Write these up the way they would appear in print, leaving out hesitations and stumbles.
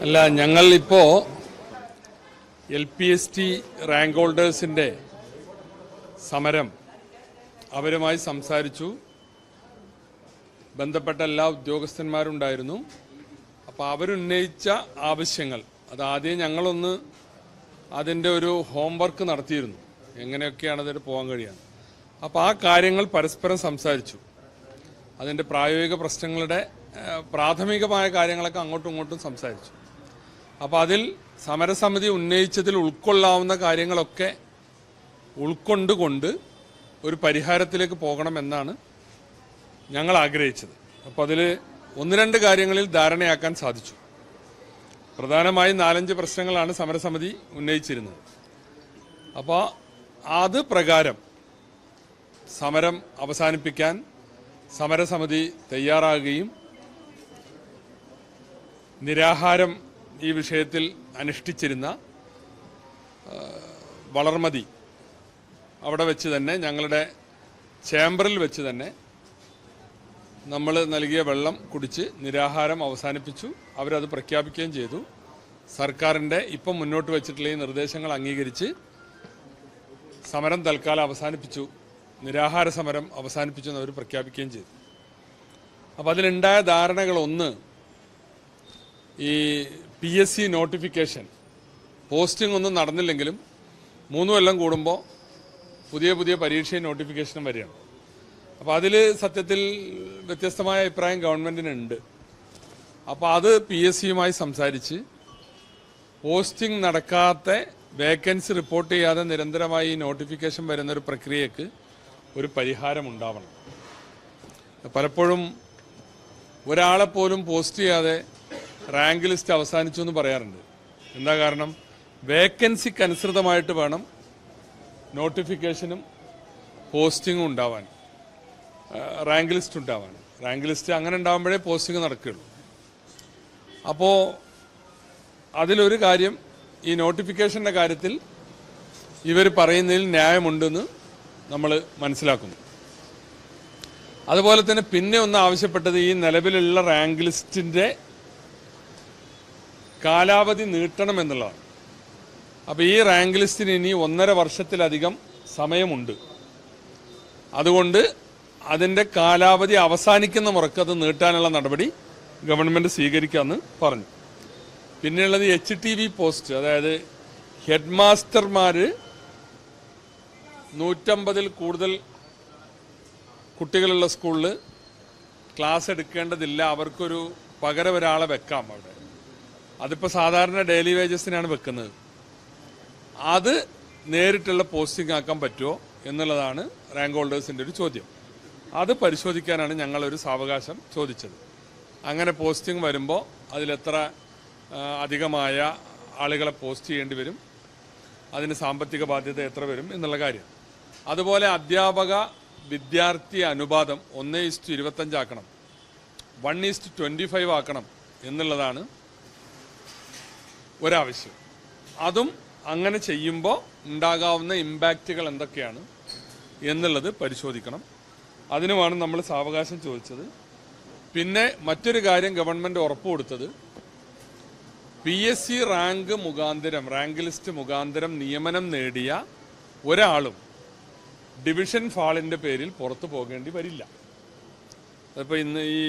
അല്ല, ഞങ്ങൾ ഇപ്പോൾ LPST റാങ്ക് ഹോൾഡേഴ്സിൻ്റെ സമരം അവരുമായി സംസാരിച്ചു. ബന്ധപ്പെട്ട എല്ലാ ഉദ്യോഗസ്ഥന്മാരുണ്ടായിരുന്നു. അപ്പോൾ അവരുന്നയിച്ച ആവശ്യങ്ങൾ ആദ്യം ഞങ്ങളൊന്ന് അതിൻ്റെ ഒരു ഹോംവർക്ക് നടത്തിയിരുന്നു, എങ്ങനെയൊക്കെയാണ് അതിന് പോകാൻ കഴിയുക. അപ്പോൾ ആ കാര്യങ്ങൾ പരസ്പരം സംസാരിച്ചു. അതിൻ്റെ പ്രായോഗിക പ്രശ്നങ്ങളുടെ പ്രാഥമികമായ കാര്യങ്ങളൊക്കെ അങ്ങോട്ടും ഇങ്ങോട്ടും സംസാരിച്ചു. അപ്പോൾ അതിൽ സമരസമിതി ഉന്നയിച്ചതിൽ ഉൾക്കൊള്ളാവുന്ന കാര്യങ്ങളൊക്കെ ഉൾക്കൊണ്ടുകൊണ്ട് ഒരു പരിഹാരത്തിലേക്ക് പോകണമെന്നാണ് ഞങ്ങൾ ആഗ്രഹിച്ചത്. അപ്പോൾ അതിൽ ഒന്ന് രണ്ട് കാര്യങ്ങളിൽ ധാരണയാക്കാൻ സാധിച്ചു. പ്രധാനമായും 4-5 പ്രശ്നങ്ങളാണ് സമരസമിതി ഉന്നയിച്ചിരുന്നത്. അപ്പോൾ അത് പ്രകാരം സമരം അവസാനിപ്പിക്കാൻ സമരസമിതി തയ്യാറാകുകയും നിരാഹാരം ഈ വിഷയത്തിൽ അനുഷ്ഠിച്ചിരുന്ന വളർമതി അവിടെ വെച്ച് തന്നെ, ഞങ്ങളുടെ ചേംബറിൽ വെച്ച് തന്നെ നമ്മൾ നൽകിയ വെള്ളം കുടിച്ച് നിരാഹാരം അവസാനിപ്പിച്ചു. അവരത് പ്രഖ്യാപിക്കുകയും ചെയ്തു. സർക്കാരിൻ്റെ ഇപ്പം മുന്നോട്ട് വച്ചിട്ടുള്ള ഈ നിർദ്ദേശങ്ങൾ അംഗീകരിച്ച് സമരം തൽക്കാലം അവസാനിപ്പിച്ചു, നിരാഹാര സമരം അവസാനിപ്പിച്ചു എന്ന് അവർ പ്രഖ്യാപിക്കുകയും ചെയ്തു. അപ്പോൾ അതിലുണ്ടായ ധാരണകളൊന്ന്, ഈ PSC നോട്ടിഫിക്കേഷൻ പോസ്റ്റിംഗ് ഒന്നും നടന്നില്ലെങ്കിലും 3 കൊല്ലം കൂടുമ്പോൾ പുതിയ പുതിയ പരീക്ഷയും നോട്ടിഫിക്കേഷനും വരികയാണ്. അപ്പോൾ അതിൽ സത്യത്തിൽ വ്യത്യസ്തമായ അഭിപ്രായം ഗവൺമെൻറ്റിനുണ്ട്. അപ്പോൾ അത് PSCയുമായി സംസാരിച്ച് പോസ്റ്റിംഗ് നടക്കാത്ത, വേക്കൻസി റിപ്പോർട്ട് ചെയ്യാതെ നിരന്തരമായി ഈ നോട്ടിഫിക്കേഷൻ വരുന്നൊരു പ്രക്രിയക്ക് ഒരു പരിഹാരമുണ്ടാവണം. പലപ്പോഴും ഒരാളെപ്പോലും പോസ്റ്റ് ചെയ്യാതെ റാങ്ക് ലിസ്റ്റ് അവസാനിച്ചു എന്ന് പറയാറുണ്ട്. എന്താ കാരണം? വേക്കൻസിക്ക് അനുസൃതമായിട്ട് വേണം നോട്ടിഫിക്കേഷനും പോസ്റ്റിങ്ങും ഉണ്ടാവാൻ, റാങ്ക് ലിസ്റ്റ് ഉണ്ടാവാൻ. റാങ്ക് ലിസ്റ്റ് അങ്ങനെ ഉണ്ടാകുമ്പോഴേ പോസ്റ്റിംഗ് നടക്കുകയുള്ളൂ. അപ്പോൾ അതിലൊരു കാര്യം, ഈ നോട്ടിഫിക്കേഷൻ്റെ കാര്യത്തിൽ ഇവർ പറയുന്നതിൽ ന്യായമുണ്ടെന്ന് നമ്മൾ മനസ്സിലാക്കുന്നു. അതുപോലെ തന്നെ പിന്നെ ഒന്ന് ആവശ്യപ്പെട്ടത്, ഈ നിലവിലുള്ള റാങ്ക് ലിസ്റ്റിൻ്റെ കാലാവധി നീട്ടണം എന്നുള്ളതാണ്. അപ്പോൾ ഈ റാങ്ക് ലിസ്റ്റിന് ഇനി 1.5 വർഷത്തിലധികം സമയമുണ്ട്. അതുകൊണ്ട് അതിൻ്റെ കാലാവധി അവസാനിക്കുന്ന മുറക്ക് അത് നീട്ടാനുള്ള നടപടി ഗവൺമെൻറ് സ്വീകരിക്കാമെന്ന് പറഞ്ഞു. പിന്നെയുള്ളത് HTV പോസ്റ്റ്, അതായത് ഹെഡ് മാസ്റ്റർമാർ 150-ൽ കൂടുതൽ കുട്ടികളുള്ള സ്കൂളിൽ ക്ലാസ് എടുക്കേണ്ടതില്ല, അവർക്കൊരു പകരം ഒരാളെ വെക്കാം അവിടെ. അതിപ്പോൾ സാധാരണ ഡെയിലി വേജസിനാണ് വെക്കുന്നത്. അത് നേരിട്ടുള്ള പോസ്റ്റിംഗ് ആക്കാൻ പറ്റുമോ എന്നുള്ളതാണ് റാങ്ക് ഹോൾഡേഴ്സിൻ്റെ ഒരു ചോദ്യം. അത് പരിശോധിക്കാനാണ് ഞങ്ങളൊരു സാവകാശം ചോദിച്ചത്. അങ്ങനെ പോസ്റ്റിംഗ് വരുമ്പോൾ അതിലെത്ര അധികമായ ആളുകളെ പോസ്റ്റ് ചെയ്യേണ്ടി വരും, അതിന് സാമ്പത്തിക ബാധ്യത എത്ര വരും എന്നുള്ള കാര്യം. അതുപോലെ അധ്യാപക വിദ്യാർത്ഥി അനുപാതം 1:25 ആക്കണം, 1:25 ആക്കണം എന്നുള്ളതാണ് ഒരാവശ്യം. അതും അങ്ങനെ ചെയ്യുമ്പോൾ ഉണ്ടാകാവുന്ന ഇമ്പാക്റ്റുകൾ എന്തൊക്കെയാണ് എന്നുള്ളത് പരിശോധിക്കണം. അതിനുമാണ് നമ്മൾ സാവകാശം ചോദിച്ചത്. പിന്നെ മറ്റൊരു കാര്യം ഗവൺമെൻറ് ഉറപ്പ് കൊടുത്തത്, PSC റാങ്ക് മുഖാന്തരം, റാങ്ക് ലിസ്റ്റ് മുഖാന്തരം നിയമനം നേടിയ ഒരാളും ഡിവിഷൻ ഫാളിൻ്റെ പേരിൽ പുറത്തു പോകേണ്ടി വരില്ല. അതിപ്പോൾ ഇന്ന് ഈ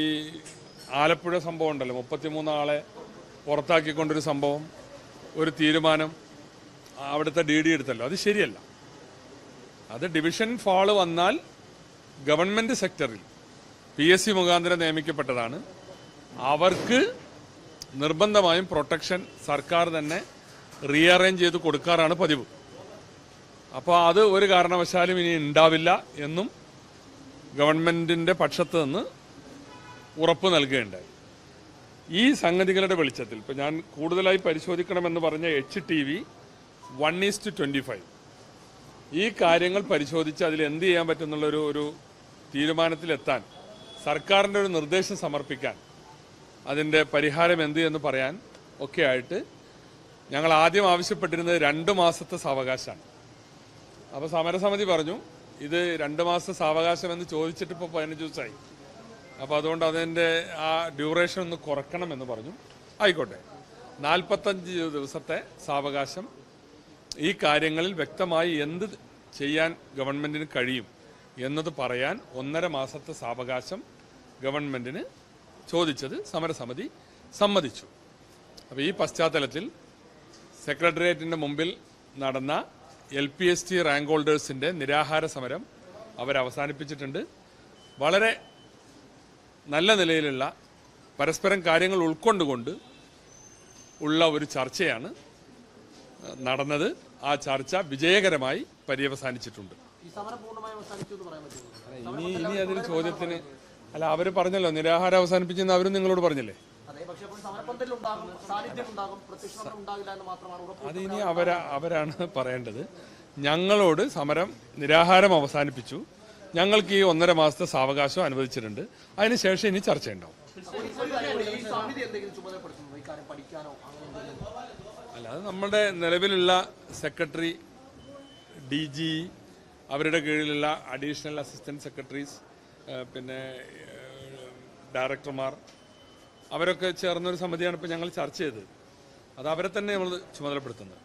ആലപ്പുഴ സംഭവം ഉണ്ടല്ലോ, 33 ആളെ പുറത്താക്കിക്കൊണ്ടൊരു സംഭവം, ഒരു തീരുമാനം അവിടുത്തെ DD എടുത്തല്ലോ, അത് ശരിയല്ല. അത് ഡിവിഷൻ ഫാള് വന്നാൽ ഗവൺമെൻറ് സെക്ടറിൽ PSC മുഖാന്തരം നിയമിക്കപ്പെട്ടതാണ്, അവർക്ക് നിർബന്ധമായും പ്രൊട്ടക്ഷൻ സർക്കാർ തന്നെ റീഅറേഞ്ച് ചെയ്ത് കൊടുക്കാറാണ് പതിവ്. അപ്പോൾ അത് ഒരു കാരണവശാലും ഇനി ഉണ്ടാവില്ല എന്നും ഗവൺമെൻറ്റിൻ്റെ പക്ഷത്ത് നിന്ന് ഉറപ്പ് നൽകുകയുണ്ടായി. ഈ സംഗതികളുടെ വെളിച്ചത്തിൽ ഇപ്പോൾ ഞാൻ കൂടുതലായി പരിശോധിക്കണമെന്ന് പറഞ്ഞ HTV 1:25, ഈ കാര്യങ്ങൾ പരിശോധിച്ച് അതിൽ എന്ത് ചെയ്യാൻ പറ്റുന്നുള്ളൊരു തീരുമാനത്തിലെത്താൻ, സർക്കാരിൻ്റെ ഒരു നിർദ്ദേശം സമർപ്പിക്കാൻ, അതിൻ്റെ പരിഹാരം എന്ത് എന്ന് പറയാൻ ഒക്കെ ആയിട്ട് ഞങ്ങൾ ആദ്യം ആവശ്യപ്പെട്ടിരുന്നത് 2 മാസത്തെ സാവകാശമാണ്. അപ്പോൾ സമരസമിതി പറഞ്ഞു, ഇത് 2 മാസത്തെ സാവകാശം എന്ന് ചോദിച്ചിട്ട് ഇപ്പോൾ 15 ദിവസമായി. അപ്പോൾ അതുകൊണ്ട് അതിൻ്റെ ആ ഡ്യൂറേഷൻ ഒന്ന് കുറയ്ക്കണമെന്ന് പറഞ്ഞു. ആയിക്കോട്ടെ, 45 ദിവസത്തെ സാവകാശം ഈ കാര്യങ്ങളിൽ വ്യക്തമായി എന്ത് ചെയ്യാൻ ഗവൺമെന്റിന് കഴിയും എന്നത് പറയാൻ 1.5 മാസത്തെ സാവകാശം ഗവൺമെന്റിന് ചോദിച്ചത് സമരസമിതി സമ്മതിച്ചു. അപ്പോൾ ഈ പശ്ചാത്തലത്തിൽ സെക്രട്ടേറിയറ്റിൻ്റെ മുമ്പിൽ നടന്ന LPST റാങ്ക് ഹോൾഡേഴ്സിൻ്റെ നിരാഹാര സമരം അവരവസാനിപ്പിച്ചിട്ടുണ്ട്. വളരെ നല്ല നിലയിലുള്ള പരസ്പരം കാര്യങ്ങൾ ഉൾക്കൊണ്ടുകൊണ്ട് ഉള്ള ഒരു ചർച്ചയാണ് നടന്നത്. ആ ചർച്ച വിജയകരമായി പര്യവസാനിച്ചിട്ടുണ്ട്. ഇനി അതിന് ചോദ്യത്തിന് അല്ല, അവർ പറഞ്ഞല്ലോ നിരാഹാരം അവസാനിപ്പിച്ചെന്ന് അവരും നിങ്ങളോട് പറഞ്ഞില്ലേ. അത് ഇനി അവരാണ് പറയേണ്ടത്. ഞങ്ങളോട് സമരം നിരാഹാരം അവസാനിപ്പിച്ചു, ഞങ്ങൾക്ക് ഈ 1.5 മാസത്തെ സാവകാശം അനുവദിച്ചിട്ടുണ്ട്, അതിനുശേഷം ഇനി ചർച്ചയുണ്ടാവും. അല്ല, അത് നമ്മുടെ നിലവിലുള്ള സെക്രട്ടറി, DG, അവരുടെ കീഴിലുള്ള അഡീഷണൽ അസിസ്റ്റന്റ് സെക്രട്ടറീസ്, പിന്നെ ഡയറക്ടർമാർ, അവരൊക്കെ ചേർന്നൊരു സമിതിയാണ് ഇപ്പോൾ ഞങ്ങൾ ചർച്ച ചെയ്തത്. അത് അവരെ തന്നെ നമ്മൾ ചുമതലപ്പെടുത്തുന്നത്.